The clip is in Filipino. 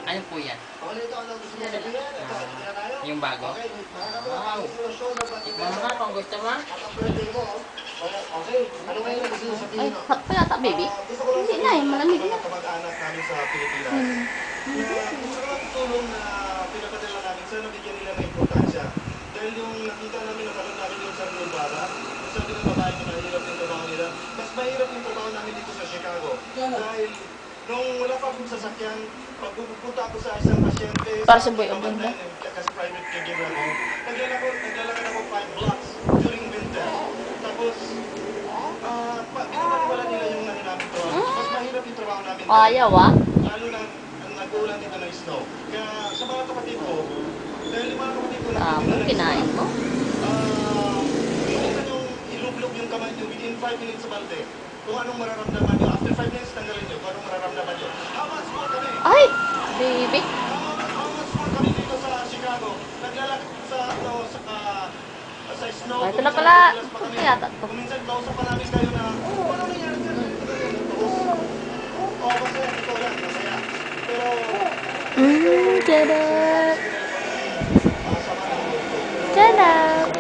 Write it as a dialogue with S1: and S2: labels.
S1: Ano po yan? Yung bago? Wow. Tikman mo kung gusto mo.
S2: Ay, hot pa yata, baby. Hindi na eh, malamig na.
S3: Kamag-anak namin sa Pilipinas. Gusto ko lang tulong na pinapadala namin sa nabigyan nila ng importansya. Dahil yung nakita namin, napanood namin yung sa Nubara, yung sabi ng babae na mahirap yung trabaho nila, mas mahirap yung trabaho namin dito sa Chicago. Dahil nung wala pa akong sasakyan, pag pupunta ako sa isang pasyente,
S2: Para sa boy o bunda.
S3: kasi private caregiver ako, naglalakad ako 5 blocks during winter. Tapos, pinapaniwala nila yung namin to. Mas mahirap yung trabaho namin.
S2: Ayaw ah.
S3: Lalo na ang nag-uulan dito ng snow. Kaya sa mga kapatid ko, dahil yung mga kapatid ko
S2: Tapos, kinain mo.
S3: minsan yung ilublog yung kamay nyo within 5 minutes sa balde. Kung anong mararamdaman nyo. After 5 minutes, tanggalin nyo kung anong mararamdaman nyo. How much more kami?
S2: Ay, baby.
S3: How much more kami dito sa Chicago? Naglalakad sa, sa snow.
S2: Ay, ito na pala. Ito na yata to.
S3: Kung minsan, kausap pa namin kayo na, ano nangyari dyan? Oo, masaya. Ito lang, masaya. Pero,
S2: Tada! Tada!